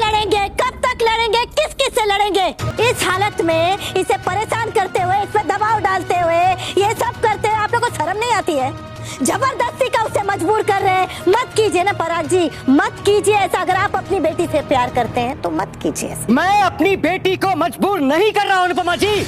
लड़ेंगे? कब तक लड़ेंगे? किस किस से लड़ेंगे? इस हालत में इसे परेशान करते हुए, इस पर दबाव डालते हुए, ये सब करते हुए आप लोगों को शर्म नहीं आती है? जबरदस्ती का उसे मजबूर कर रहे हैं। मत कीजिए ना पराग जी, मत कीजिए ऐसा। अगर आप अपनी बेटी से प्यार करते हैं तो मत कीजिए ऐसा। मैं अपनी बेटी को मजबूर नहीं कर रहा हूँ अनुपमा जी,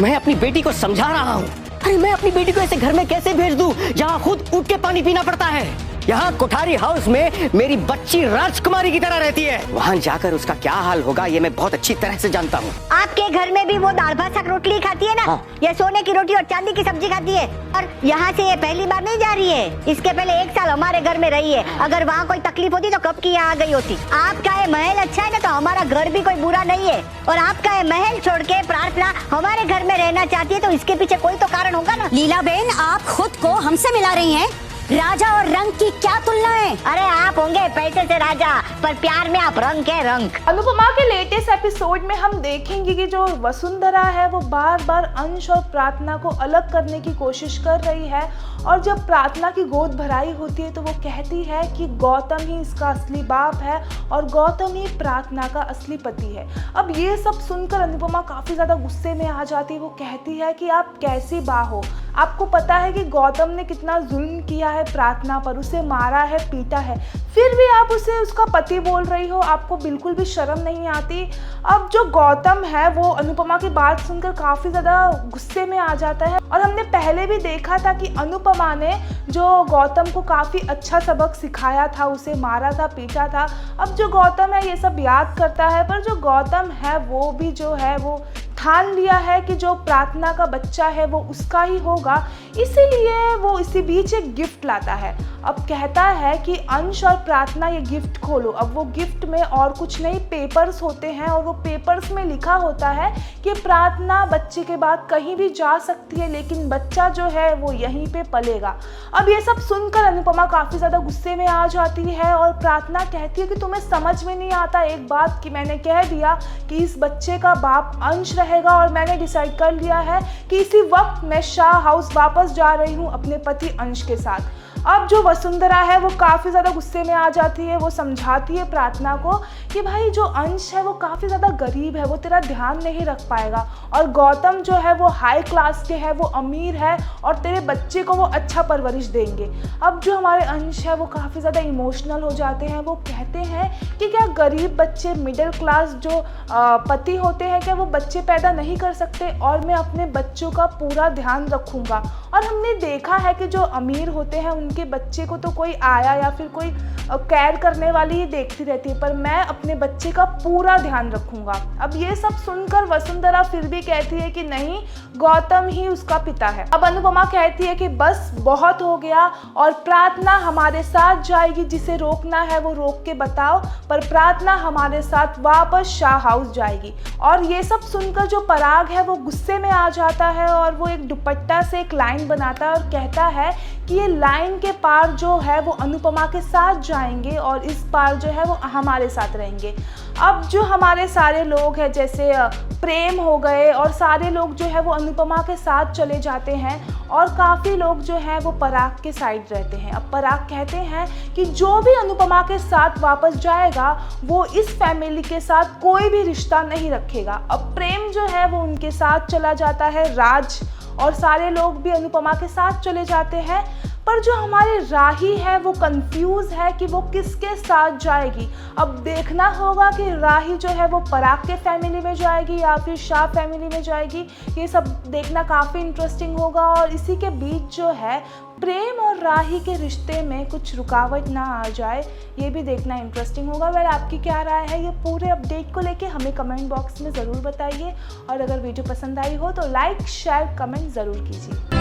मैं अपनी बेटी को समझा रहा हूँ। अरे मैं अपनी बेटी को ऐसे घर में कैसे भेज दूँ जहाँ खुद उठ के पानी पीना पड़ता है। यहाँ कोठारी हाउस में मेरी बच्ची राजकुमारी की तरह रहती है, वहाँ जाकर उसका क्या हाल होगा ये मैं बहुत अच्छी तरह से जानता हूँ। आपके घर में भी वो दाल भात साग रोटी खाती है ना? हाँ। ये सोने की रोटी और चांदी की सब्जी खाती है। और यहाँ से ये पहली बार नहीं जा रही है, इसके पहले 1 साल हमारे घर में रही है। अगर वहाँ कोई तकलीफ होती तो कब की यहाँ आ गई होती। आपका ये महल अच्छा है ना, तो हमारा घर भी कोई बुरा नहीं है। और आपका ये महल छोड़ के प्रार्थना हमारे घर में रहना चाहती है, तो इसके पीछे कोई तो कारण होगा ना। लीला बेन, आप खुद को हमसे मिला रही हैं। राजा और रंग की क्या तुलना है? अरे आप होंगे पैसे से राजा, पर प्यार में आप रंग के रंग। अनुपमा के लेटेस्ट एपिसोड में हम देखेंगे कि जो वसुंधरा है वो बार बार अंश और प्रार्थना को अलग करने की कोशिश कर रही है। और जब प्रार्थना की गोद भराई होती है तो वो कहती है कि गौतम ही इसका असली बाप है और गौतम ही प्रार्थना का असली पति है। अब ये सब सुनकर अनुपमा काफ़ी ज़्यादा गुस्से में आ जाती है। वो कहती है कि आप कैसी बा हो, आपको पता है कि गौतम ने कितना जुल्म किया है प्रार्थना पर, उसे मारा है, पीटा है, फिर भी आप उसे उसका पति बोल रही हो, आपको बिल्कुल भी शर्म नहीं आती। अब जो गौतम है वो अनुपमा की बात सुनकर काफ़ी ज़्यादा गुस्से में आ जाता है। और हमने पहले भी देखा था कि अनुपमा ने जो गौतम को काफ़ी अच्छा सबक सिखाया था, उसे मारा था, पीटा था। अब जो गौतम है ये सब याद करता है, पर जो गौतम है वो भी जो है वो ठान लिया है कि जो प्रार्थना का बच्चा है वो उसका ही होगा। इसीलिए वो इसी बीच एक गिफ्ट लाता है। अब कहता है कि अंश और प्रार्थना ये गिफ्ट खोलो। अब वो गिफ्ट में और कुछ नहीं, पेपर्स होते हैं और वो पेपर्स में लिखा होता है कि प्रार्थना बच्चे के बाद कहीं भी जा सकती है, लेकिन बच्चा जो है वो यहीं पे पलेगा। अब ये सब सुनकर अनुपमा काफ़ी ज़्यादा गुस्से में आ जाती है और प्रार्थना कहती है कि तुम्हें समझ में नहीं आता एक बात कि मैंने कह दिया कि इस बच्चे का बाप अंश रहेगा और मैंने डिसाइड कर लिया है कि इसी वक्त मैं शाह हाउस वापस जा रही हूँ अपने पति अंश के साथ। अब जो वसुंधरा है वो काफ़ी ज़्यादा गुस्से में आ जाती है। वो समझाती है प्रार्थना को कि भाई जो अंश है वो काफ़ी ज़्यादा गरीब है, वो तेरा ध्यान नहीं रख पाएगा, और गौतम जो है वो हाई क्लास के है, वो अमीर है और तेरे बच्चे को वो अच्छा परवरिश देंगे। अब जो हमारे अंश है वो काफ़ी ज़्यादा इमोशनल हो जाते हैं। वो कहते हैं कि क्या गरीब बच्चे, मिडिल क्लास जो पति होते हैं, क्या वो बच्चे पैदा नहीं कर सकते? और मैं अपने बच्चों का पूरा ध्यान रखूँगा। और हमने देखा है कि जो अमीर होते हैं उनके बच्चे को तो कोई आया या फिर कोई केयर करने वाली ही देखती रहती है, पर मैं अपने बच्चे का पूरा ध्यान रखूंगा। अब ये सब सुनकर वसुंधरा फिर भी कहती है कि नहीं, गौतम ही उसका पिता है। अब अनुपमा कहती है कि बस बहुत हो गया और प्रार्थना हमारे साथ जाएगी, जिसे रोकना है वो रोक के बताओ, पर प्रार्थना हमारे साथ वापस शाह हाउस जाएगी। और ये सब सुनकर जो पराग है वो गुस्से में आ जाता है और वो एक दुपट्टा से एक लाइन बनाता है और कहता है कि ये लाइन के पार जो है वो अनुपमा के साथ जाएंगे और इस पार जो है वो हमारे साथ रहेंगे। अब जो हमारे सारे लोग हैं, जैसे प्रेम हो गए, और सारे लोग जो है वो अनुपमा के साथ चले जाते हैं और काफ़ी लोग जो हैं वो पराग के साइड रहते हैं। अब पराग कहते हैं कि जो भी अनुपमा के साथ वापस जाएगा वो इस फैमिली के साथ कोई भी रिश्ता नहीं रखेगा। अब प्रेम जो है वो उनके साथ चला जाता है, राज और सारे लोग भी अनुपमा के साथ चले जाते हैं। पर जो हमारे राही है वो कंफ्यूज है कि वो किसके साथ जाएगी। अब देखना होगा कि राही जो है वो पराग के फैमिली में जाएगी या फिर शाह फैमिली में जाएगी। ये सब देखना काफ़ी इंटरेस्टिंग होगा। और इसी के बीच जो है प्रेम और राही के रिश्ते में कुछ रुकावट ना आ जाए, ये भी देखना इंटरेस्टिंग होगा। वेल, आपकी क्या राय है ये पूरे अपडेट को लेके हमें कमेंट बॉक्स में ज़रूर बताइए। और अगर वीडियो पसंद आई हो तो लाइक, शेयर, कमेंट ज़रूर कीजिए।